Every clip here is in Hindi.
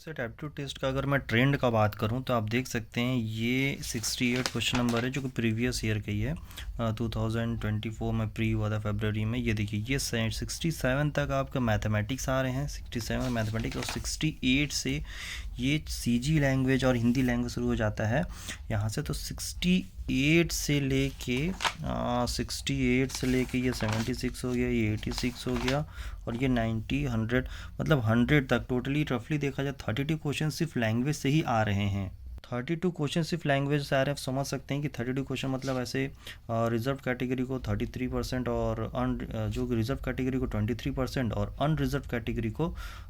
सेट एप्टीट्यूड टेस्ट का अगर मैं ट्रेंड का बात करूं तो आप देख सकते हैं ये 68 क्वेश्चन नंबर है जो कि प्रीवियस ईयर का ही है। 2024 में प्री हुआ था फरवरी में। ये देखिए ये 67 तक आपका मैथमेटिक्स आ रहे हैं, 67 मैथमेटिक्स, और 68 से ये सीजी लैंग्वेज और हिंदी लैंग्वेज शुरू हो जाता है यहाँ से। तो 68 से लेके 68 से लेके ये 76 हो गया, ये 86 हो गया, और ये 90 100 मतलब 100 तक टोटली रफली देखा जाए 32 क्वेश्चन सिर्फ लैंग्वेज से ही आ रहे हैं। 32 क्वेश्चन सिर्फ लैंग्वेज से आ रहे हैं। आप समझ सकते हैं कि 32 क्वेश्चन मतलब ऐसे रिजर्व कैटेगरी को 33% और जो रिजर्व कैटेगरी को 23% और अनरिजर्व कैटेगरी को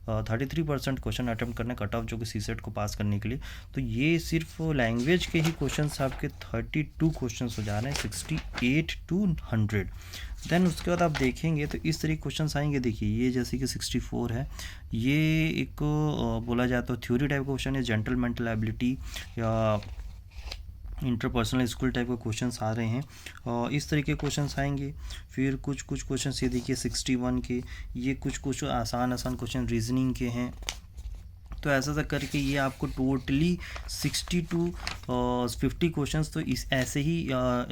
33% क्वेश्चन अटैम्प्ट करने कट ऑफ जो कि सीसेट को पास करने के लिए। तो ये सिर्फ लैंग्वेज के ही क्वेश्चन आपके 32 क्वेश्चन हो जा रहे हैं 68 to 100। देन उसके बाद आप देखेंगे तो इस तरीके क्वेश्चंस आएंगे। देखिए ये जैसे कि 64 है, ये एक बोला जाए तो थ्योरी टाइप का क्वेश्चन है, जेंटल मेंटल एबिलिटी या इंटरपर्सनल स्किल टाइप के क्वेश्चंस आ रहे हैं, और इस तरीके के क्वेश्चंस आएंगे। फिर कुछ क्वेश्चंस ये देखिए 61 के, ये कुछ आसान क्वेश्चन रीजनिंग के हैं। तो ऐसा करके ये आपको टोटली 60 to 50 क्वेश्चंस तो इस ऐसे ही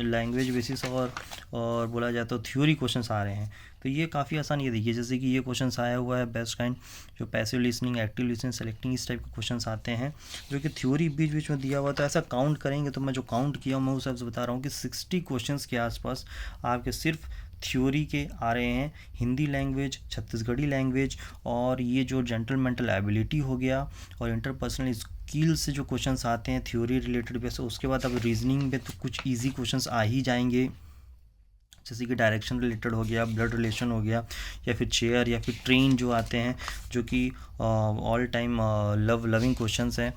लैंग्वेज बेसिस और बोला जाए तो थ्योरी क्वेश्चंस आ रहे हैं। तो ये काफ़ी आसान। ये देखिए जैसे कि ये क्वेश्चंस आया हुआ है बेस्ट काइंड, जो passive listening, active listening, selecting, इस टाइप के क्वेश्चंस आते हैं जो कि थ्योरी बीच बीच में दिया हुआ। तो ऐसा काउंट करेंगे तो मैं जो काउंट किया मैं उस हिसाब से बता रहा हूँ कि 60 क्वेश्चंस के आसपास आपके सिर्फ थ्योरी के आ रहे हैं। हिंदी लैंग्वेज, छत्तीसगढ़ी लैंग्वेज, और ये जो जेंटल मेंटल एबिलिटी हो गया, और इंटरपर्सनल स्किल से जो क्वेश्चंस आते हैं थ्योरी रिलेटेड बेस। उसके बाद अब रीजनिंग में तो कुछ इजी क्वेश्चंस आ ही जाएंगे, जैसे कि डायरेक्शन रिलेटेड हो गया, ब्लड रिलेशन हो गया, या फिर चेयर, या फिर ट्रेन जो आते हैं जो कि ऑल टाइम लविंग क्वेश्चंस हैं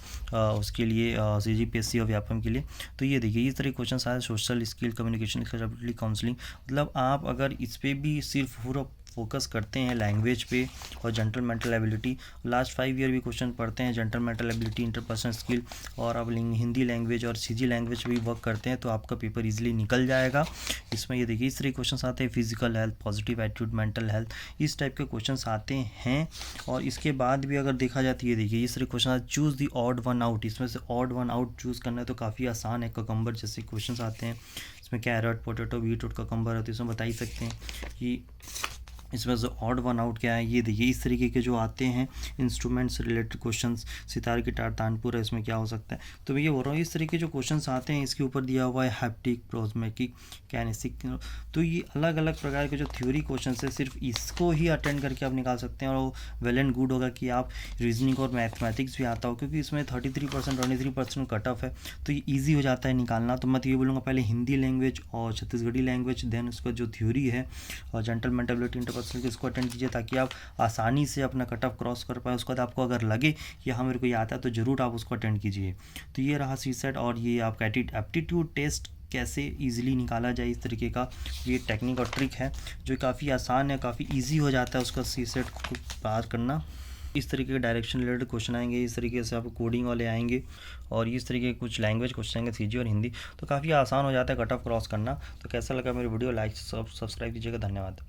उसके लिए CGPSC और व्यापम के लिए। तो ये देखिए इस तरह के क्वेश्चंस आए। Social skill, communication skill, counselling, मतलब आप अगर इस पर भी सिर्फ पूरा फोकस करते हैं लैंग्वेज पे और gentle mental ability, last 5 year भी क्वेश्चन पढ़ते हैं gentle mental ability, interpersonal skill, और अब हिंदी लैंग्वेज और सीजी लैंग्वेज भी वर्क करते हैं तो आपका पेपर इजीली निकल जाएगा। इसमें ये देखिए इस तरह के क्वेश्चन आते हैं, physical health, positive attitude, mental health, इस टाइप के क्वेश्चन आते हैं। और इसके बाद भी अगर देखा जाए तो ये देखिए इस तरह क्वेश्चन आते, choose the odd one out, इसमें से ऑड वन आउट चूज़ करना है तो काफ़ी आसान है। ककम्बर जैसे क्वेश्चन आते हैं, इसमें कैरेट, पोटैटो, बीटरूट, ककम्बर है, तो इसमें बता ही सकते हैं कि इसमें से ऑड वन आउट क्या है। ये देखिए इस तरीके के जो आते हैं instruments related questions, sitar, guitar, tanpura है, इसमें क्या हो सकता है। तो मैं ये बोल रहा हूँ इस तरीके के जो क्वेश्चंस आते हैं इसके ऊपर दिया हुआ है हैप्टिक, प्रोज्मेटिक, कैनेसिक। तो ये अलग अलग प्रकार के जो थ्योरी क्वेश्चंस है सिर्फ इसको ही अटेंड करके आप निकाल सकते हैं। और वेल एंड गुड होगा कि आप रीजनिंग और मैथमेटिक्स भी आता हो, क्योंकि इसमें 33% 23% कट ऑफ है तो ये ईजी हो जाता है निकालना। तो मैं तो ये बोलूँगा पहले हिंदी लैंग्वेज और छत्तीसगढ़ी लैंग्वेज, देन उसका जो थ्योरी है और जेंटल मेंटल एबिलिटी, इंटरपर्सनल के इसको अटेंड कीजिए ताकि आप आसानी से अपना कट ऑफ क्रॉस कर पाए। उसके बाद आपको अगर लगे कि हाँ मेरे को ये आता है तो ज़रूर आप उसको अटेंड कीजिए। तो ये रहा सीसेट, और ये आपका एप्टीट्यूड टेस्ट कैसे इजीली निकाला जाए इस तरीके का ये टेक्निक और ट्रिक है जो काफ़ी आसान है, काफ़ी इजी हो जाता है उसका सीसेट को पार करना। इस तरीके के डायरेक्शन रिलेटेड क्वेश्चन आएंगे, इस तरीके से आपको कोडिंग वाले आएंगे, और इस तरीके के कुछ लैंग्वेज क्वेश्चन आएंगे सीजी और हिंदी। तो काफ़ी आसान हो जाता है कट ऑफ क्रॉस करना। तो कैसा लगा मेरी वीडियो, लाइक सब्सक्राइब कीजिएगा। धन्यवाद।